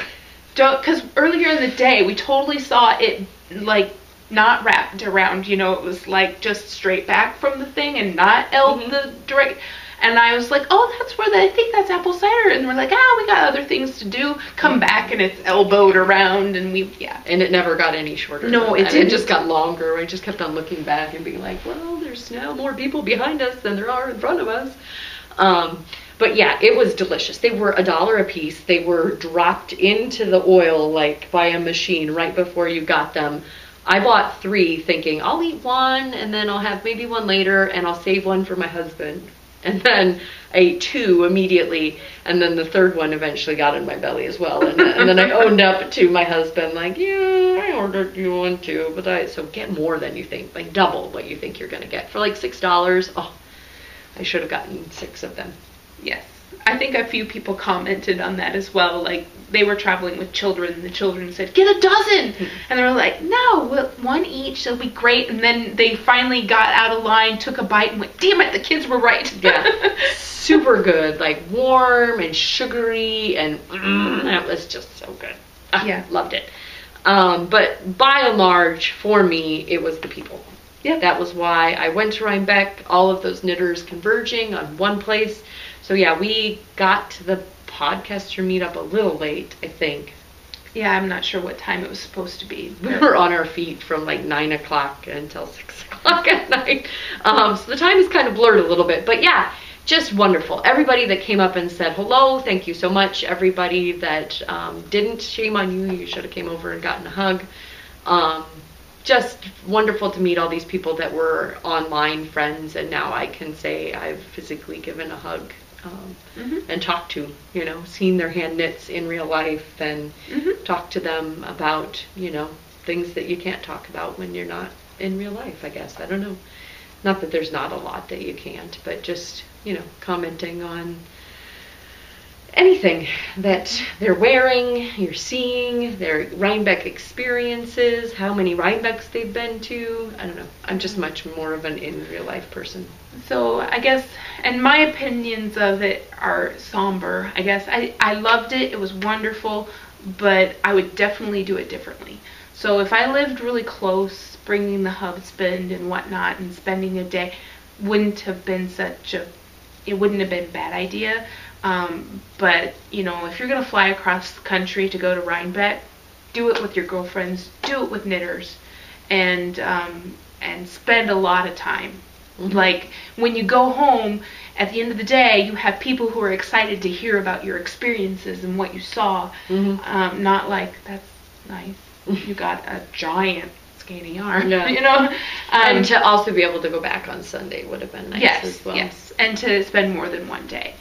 Because earlier in the day, we totally saw it like not wrapped around, you know, it was like just straight back from the thing and not the direct. And I was like, oh, that's where I think that's apple cider. And we're like, we got other things to do. Come back, and it's elbowed around, and And it never got any shorter. No, it didn't. It just got longer. I just kept on looking back and being like, well, there's now more people behind us than there are in front of us. But yeah, it was delicious. They were $1 a piece. They were dropped into the oil like by a machine right before you got them. I bought 3 thinking I'll eat one and then I'll have maybe one later and I'll save one for my husband. And then I ate 2 immediately, and then the 3rd one eventually got in my belly as well. And then I owned up to my husband like, yeah, I ordered you one too. So get more than you think, like double what you think you're going to get. For like $6, oh, I should have gotten 6 of them. Yes. I think a few people commented on that as well. Like, they were traveling with children, and the children said, get a dozen! And they were like, no, one each, it'll be great. And then they finally got out of line, took a bite, and went, damn it, the kids were right. Yeah. Super good. Like, warm and sugary, and that was just so good. Yeah. Loved it. But by and large, for me, it was the people. Yeah. That was why I went to Rhinebeck, all of those knitters converging on one place. So yeah, we got to the podcaster meetup a little late, I think. Yeah, I'm not sure what time it was supposed to be. We were on our feet from like 9 o'clock until 6 o'clock at night. So the time is kind of blurred a little bit. But yeah, just wonderful. Everybody that came up and said hello, thank you so much. Everybody that didn't, shame on you. You should have came over and gotten a hug. Just wonderful to meet all these people that were online friends, and now I can say I've physically given a hug and talked to, you know, seen their hand knits in real life, and talked to them about, you know, things that you can't talk about when you're not in real life, I guess. I don't know. Not that there's not a lot that you can't, but just, you know, commenting on anything that they're wearing, you're seeing, their Rhinebeck experiences, how many Rhinebecks they've been to. I don't know. I'm just much more of an in real life person. So I guess, and my opinions of it are somber. I guess I loved it. It was wonderful, but I would definitely do it differently. So if I lived really close, bringing the husband and whatnot and spending a day, it wouldn't have been a bad idea. But, you know, if you're going to fly across the country to go to Rhinebeck, do it with your girlfriends, do it with knitters, and spend a lot of time. Like, when you go home, at the end of the day, you have people who are excited to hear about your experiences and what you saw. Not like, that's nice, you got a giant skinny arm, you know? And to also be able to go back on Sunday would have been nice as well. Yes, and to spend more than one day.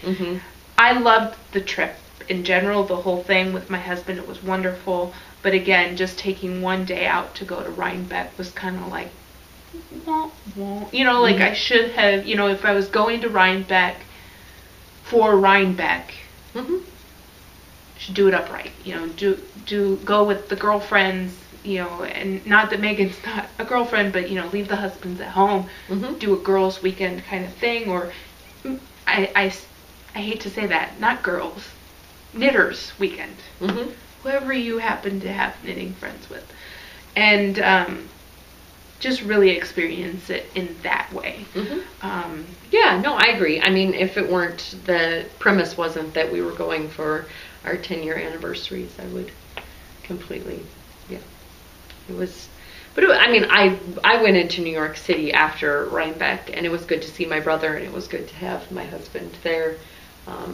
I loved the trip in general, the whole thing with my husband. It was wonderful. But again, just taking one day out to go to Rhinebeck was kind of like, you know, like I should have, you know, if I was going to Rhinebeck for Rhinebeck, should do it upright. You know, go with the girlfriends, you know, and not that Megan's not a girlfriend, but, you know, leave the husbands at home, do a girls' weekend kind of thing, or I hate to say that, not girls, knitters weekend. Whoever you happen to have knitting friends with. And just really experience it in that way. Yeah, no, I agree. I mean, if it weren't, the premise wasn't that we were going for our 10-year anniversaries, I would completely, it was, but I mean, I went into New York City after Rhinebeck, and it was good to see my brother, and it was good to have my husband there.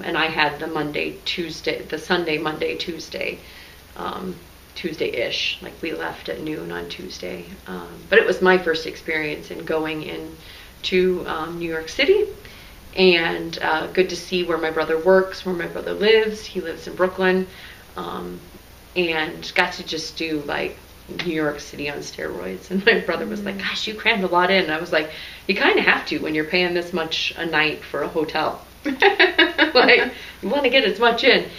And I had the Sunday, Monday, Tuesday, Tuesday-ish, like we left at noon on Tuesday. But it was my first experience in going into New York City, and good to see where my brother works, where my brother lives. He lives in Brooklyn, and got to just do like New York City on steroids. And my brother was like, gosh, you crammed a lot in. And I was like, you kind of have to when you're paying this much a night for a hotel. Like, you want to get as much in.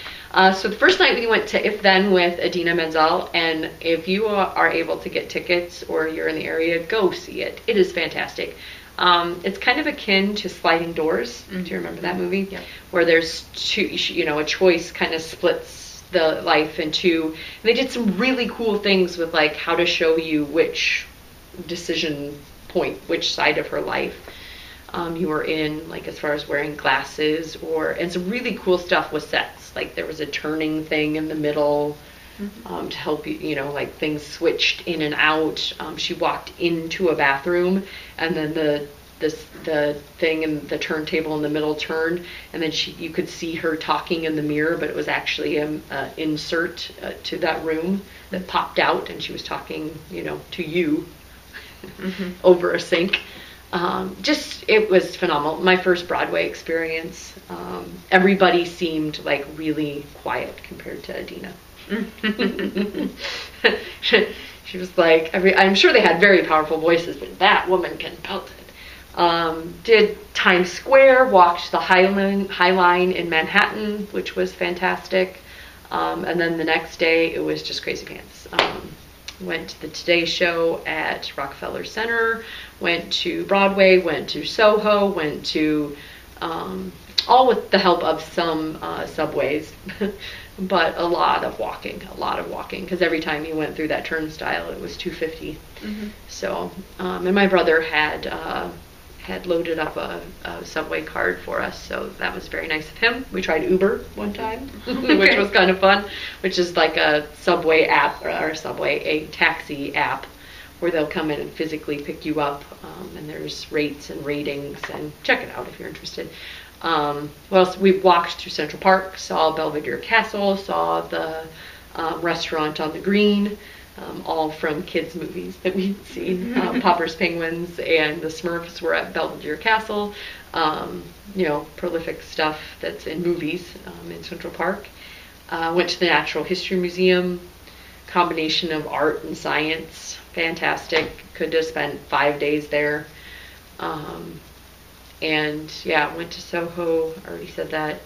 So the first night we went to If Then with Idina Menzel, and if you are able to get tickets or you're in the area, go see it. It is fantastic. It's kind of akin to Sliding Doors. Do you remember that movie? Yeah. Where there's two, a choice kind of splits the life in two. And they did some really cool things with like how to show you which decision point, which side of her life you were in, like as far as wearing glasses, and some really cool stuff with sets. Like there was a turning thing in the middle to help you, like things switched in and out. She walked into a bathroom, and then the thing and the turntable in the middle turned, and then you could see her talking in the mirror, but it was actually an insert to that room that popped out, and she was talking, to you over a sink. It was phenomenal. My first Broadway experience. Everybody seemed like really quiet compared to Idina. She was like, I'm sure they had very powerful voices, but that woman can belt it. Did Times Square, walked the High Line in Manhattan, which was fantastic. And then the next day, it was just crazy pants. Went to the Today Show at Rockefeller Center, went to Broadway, went to Soho, went to, all with the help of some subways, but a lot of walking, because every time you went through that turnstile, it was $2.50. So, and my brother had loaded up a subway card for us, so that was very nice of him. We tried Uber one time, which was kind of fun, which is like a subway app, a taxi app, where they'll come in and physically pick you up, and there's rates and ratings, and check it out if you're interested. We walked through Central Park, saw Belvedere Castle, saw the restaurant on the Green, all from kids' movies that we'd seen. Popper's Penguins and the Smurfs were at Belvedere Castle. Prolific stuff that's in movies in Central Park. Went to the Natural History Museum. Combination of art and science. Fantastic. Could have spent 5 days there. And yeah, went to Soho. Already said that.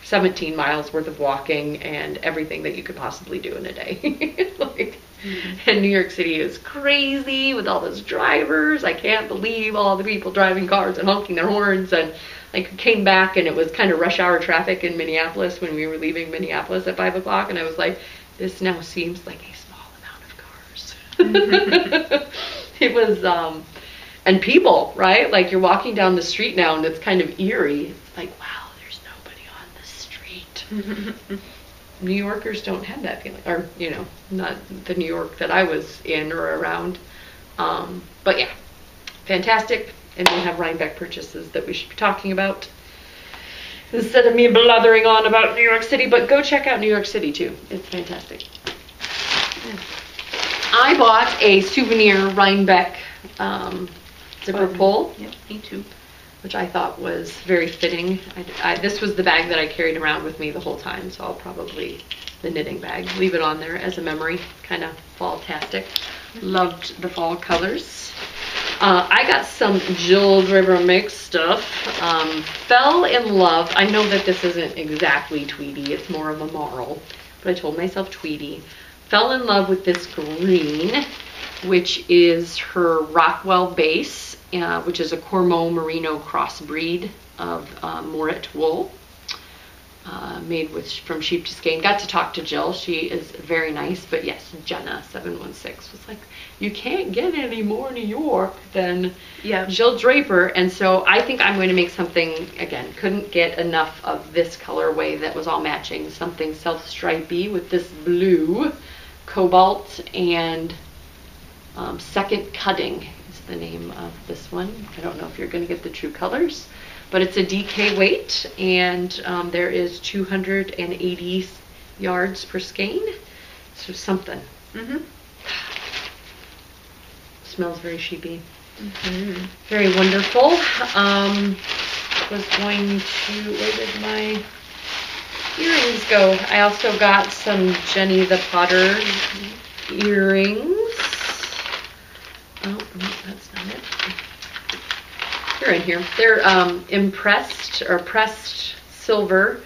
17 miles worth of walking and everything that you could possibly do in a day. And New York City is crazy with all those drivers. I can't believe all the people driving cars and honking their horns. And came back, and it was kind of rush hour traffic in Minneapolis when we were leaving Minneapolis at 5 o'clock. And I was like, this now seems like a small amount of cars. It was, and people, right? Like you're walking down the street now, and it's kind of eerie. It's like, wow. New Yorkers don't have that feeling, or not the New York that I was in or around. But yeah, fantastic. And we have Rhinebeck purchases that we should be talking about instead of me blathering on about New York City. But go check out New York City too. It's fantastic. Yeah. I bought a souvenir Rhinebeck zipper pull. Yep, me too. Which I thought was very fitting. This was the bag that I carried around with me the whole time, so I'll probably, the knitting bag, leave it on there as a memory, kind of fall-tastic. Loved the fall colors. I got some Jill Draper Mix stuff. Fell in love, I know that this isn't exactly Tweedy, it's more of a marl, but I told myself Tweedy. Fell in love with this green, which is her Rockwell base, which is a Cormont Merino crossbreed of Morit wool, made from sheep to skein. Got to talk to Jill. She is very nice, but yes, Jenna 716 was like, you can't get any more New York than Jill Draper. And so I think I'm going to make something, again, couldn't get enough of this colorway that was all matching, something self-stripey with this blue, cobalt, and Second Cutting is the name of this one. I don't know if you're going to get the true colors, but it's a DK weight, and there is 280 yards per skein, so something. Smells very sheepy. Very wonderful. Was going to, where did my earrings go. I also got some Jenny the Potter earrings. Oh, no, that's not it. They're in here. They're impressed or pressed silver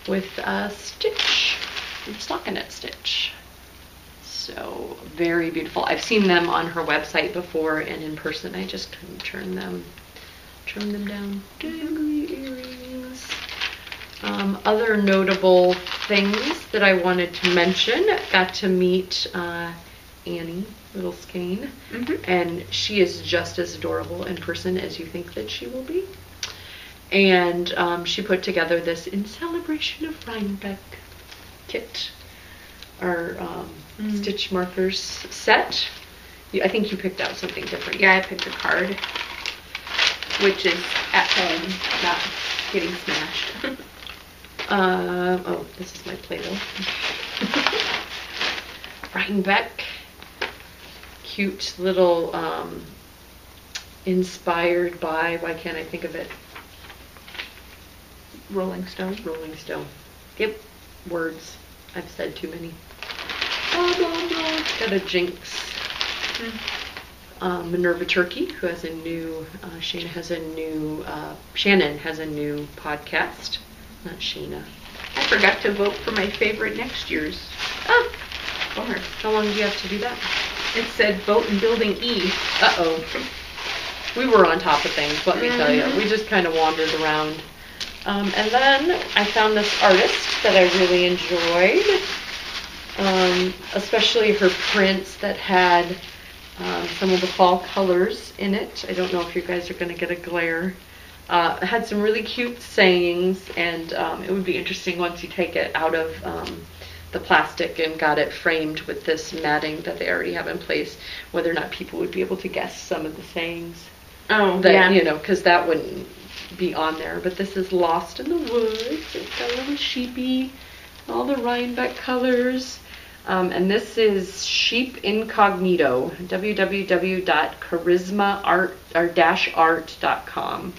with a stitch, stockinette stitch. So very beautiful. I've seen them on her website before, and in person I just couldn't trim them down. Dangly earrings. Other notable things that I wanted to mention, got to meet Annie Little Skane, and she is just as adorable in person as you think that she will be. And she put together this In Celebration of Rhinebeck kit, our stitch markers set. I think you picked out something different. Yeah, I picked a card, which is at home, not getting smashed. Oh, this is my Play-Doh. Rhinebeck. Cute little, inspired by, why can't I think of it? Rolling Stone. Rolling Stone. Yep. Words. I've said too many. Blah, blah, blah. Got a Jinx. Minerva Turkey, who has a new, Shannon has a new podcast. Not Shayna. I forgot to vote for my favorite next year's. Ah, Bummer. how long do you have to do that? It said vote in Building E. Uh-oh. We were on top of things, let me tell you. We just kind of wandered around. And then I found this artist that I really enjoyed. Especially her prints that had some of the fall colors in it. I don't know if you guys are going to get a glare. It had some really cute sayings, and it would be interesting once you take it out of the plastic and got it framed with this matting that they already have in place, whether or not people would be able to guess some of the sayings. Oh, that, yeah. You know, because that wouldn't be on there. But this is Lost in the Woods. It's got a little sheepy, all the Rhinebeck colors. And this is Sheep Incognito, www.charisma-art.com.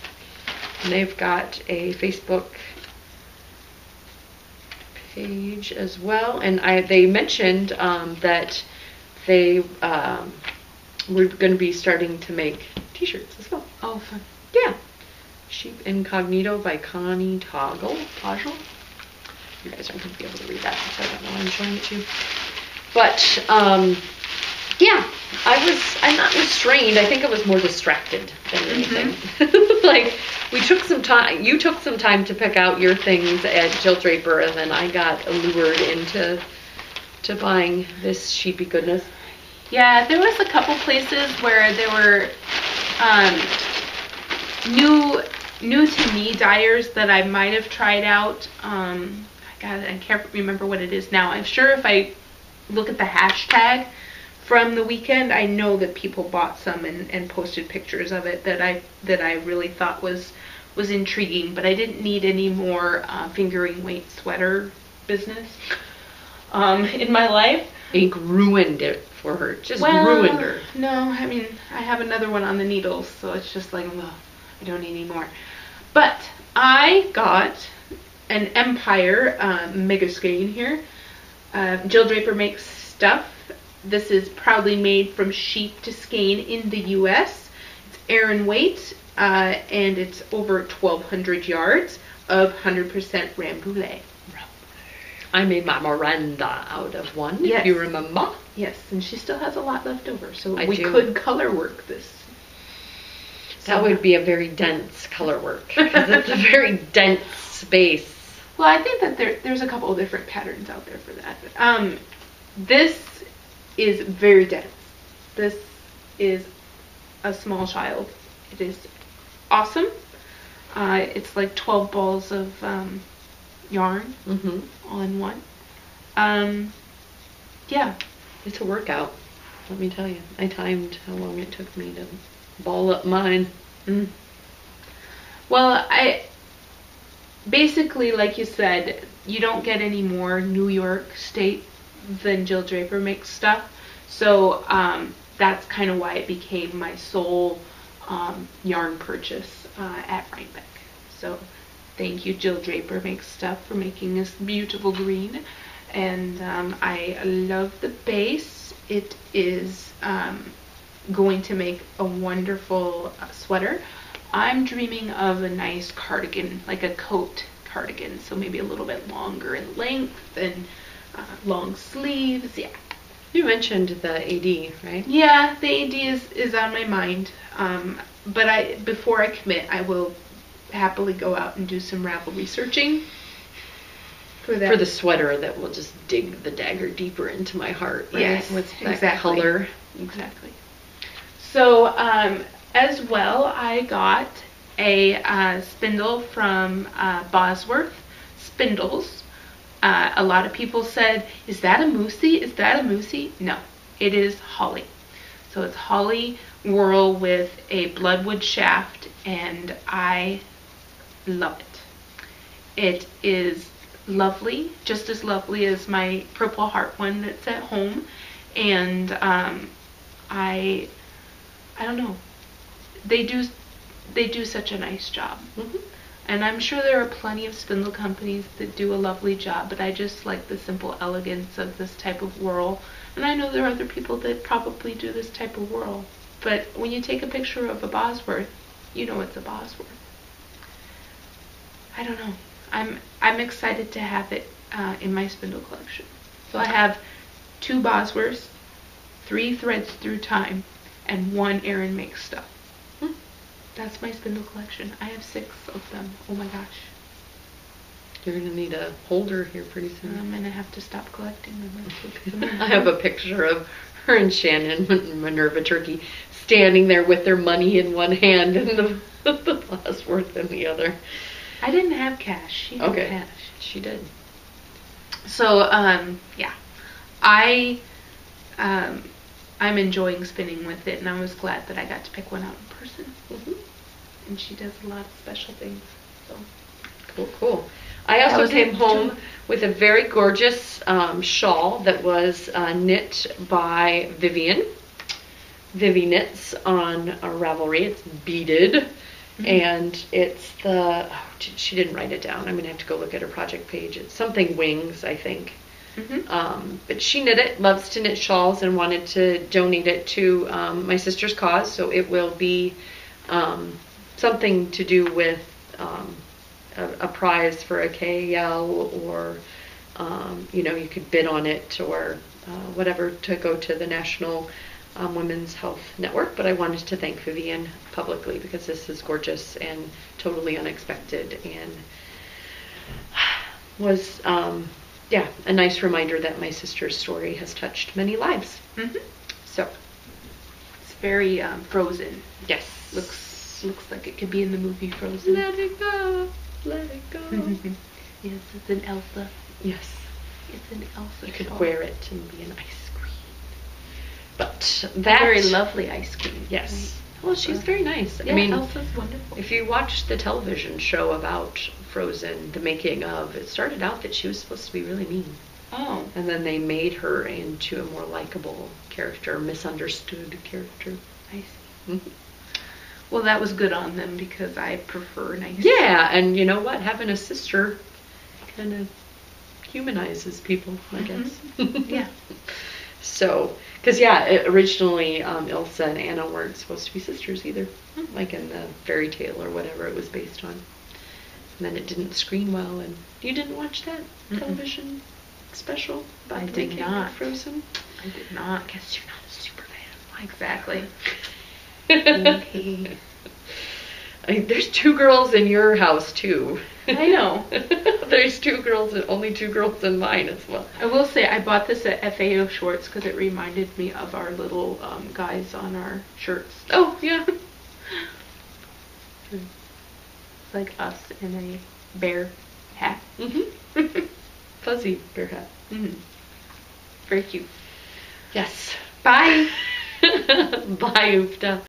And they've got a Facebook page as well, and they mentioned that they were going to be starting to make t-shirts as well. Oh, fun. Yeah. Sheep Incognito by Connie Toggle. You guys aren't going to be able to read that, so I don't know why I'm showing it to you. But, yeah, I'm not restrained. I think I was more distracted than anything. Like, you took some time to pick out your things at Jill Draper, and then I got allured into buying this sheepy goodness. Yeah, there was a couple places where there were new to me dyers that I might have tried out. God, I can't remember what it is now. I'm sure if I look at the hashtag from the weekend, I know that people bought some and posted pictures of it that I really thought was intriguing, but I didn't need any more fingering weight sweater business in my life. Ink ruined it for her. Ruined her. No, I mean, I have another one on the needles, so it's just like, well, I don't need any more. But I got an Empire Mega Skein here. Jill Draper makes stuff. This is proudly made from sheep to skein in the U.S. It's Aran weight, and it's over 1,200 yards of 100% Rambouillet. I made my Miranda out of one, yes. If you remember. Yes, and she still has a lot left over, so I we do. could color work this. That would be a very dense color work, because it's a very dense space. Well, I think that there's a couple of different patterns out there for that. This is very dense. This is a small child. It is awesome. It's like 12 balls of yarn all in one. Yeah. It's a workout, let me tell you. I timed how long it took me to ball up mine. Well, basically, like you said, you don't get any more New York State than Jill Draper makes stuff. So that's kind of why it became my sole yarn purchase at Rhinebeck. So Thank you, Jill Draper Makes Stuff, for making this beautiful green. And I love the base. It is going to make a wonderful sweater. I'm dreaming of a nice cardigan, like a coat cardigan, so maybe a little bit longer in length and long sleeves. Yeah. You mentioned the AD, right? Yeah, the AD is on my mind. But before I commit, I will happily go out and do some Ravelry searching for that. For the sweater that will just dig the dagger deeper into my heart, right? Yes, with that exactly. color. Exactly. So, as well, I got a spindle from Bosworth Spindles. A lot of people said, is that a moosey? Is that a moosey? No, it is holly. So it's holly whirl with a bloodwood shaft, and I love it. It is lovely, just as lovely as my Purple Heart one that's at home. And I don't know. They do such a nice job. Mm-hmm. And I'm sure there are plenty of spindle companies that do a lovely job, but I just like the simple elegance of this type of whirl. And I know there are other people that probably do this type of whirl. But when you take a picture of a Bosworth, you know it's a Bosworth. I don't know. I'm excited to have it in my spindle collection. So I have 2 Bosworths, 3 Threads Through Time, and 1 Erin Makes Stuff. That's my spindle collection. I have 6 of them. Oh my gosh. You're going to need a holder here pretty soon. I'm going to have to stop collecting them. I have a picture of her and Shannon, Minerva Turkey, standing there with their money in one hand and the Bosworth in the other. I didn't have cash. She had cash. She did. So, yeah. I'm enjoying spinning with it, and I was glad that I got to pick one out in person. Mm-hmm. And she does a lot of special things. So Cool. I also came home with a very gorgeous shawl that was knit by Vivian. Vivi Knits on Ravelry. It's beaded. Mm-hmm. And it's she didn't write it down. I'm going to have to go look at her project page. It's something wings, I think. Mm-hmm. But she knit it, loves to knit shawls, and wanted to donate it to my sister's cause. So it will be something to do with a prize for a KAL, or you could bid on it, or whatever, to go to the National Women's Health Network. But I wanted to thank Vivian publicly because this is gorgeous and totally unexpected, and was a nice reminder that my sister's story has touched many lives. Mm-hmm. So it's very Frozen. Yes, looks like it could be in the movie Frozen. Let it go. Yes, it's an Elsa. Yes, it's an Elsa. You could shawl. wear it and be an ice cream. But very lovely ice cream. Yes. Right? Well, she's very nice. Yeah, I mean, Elsa's wonderful. If you watched the television show about Frozen, the making of, it started out that she was supposed to be really mean. Oh. And then they made her into a more likable character, misunderstood character. I see. Mm-hmm. Well, that was good on them because I prefer nice. Yeah, and you know what? Having a sister kind of humanizes people, I guess. Yeah. So, because originally Ilsa and Anna weren't supposed to be sisters either, like in the fairy tale or whatever it was based on. And then it didn't screen well, and you didn't watch that television special about the making of Frozen? I did not. I guess you're not a super fan. Exactly. Okay. There's 2 girls in your house too. I know. There's 2 girls, and only 2 girls in mine as well. I will say I bought this at FAO Shorts because it reminded me of our little guys on our shirts. Oh yeah. It's like us in a bear hat. Mm-hmm. Fuzzy bear hat. Mm-hmm. Very cute. Yes. Bye. Bye, Ufta.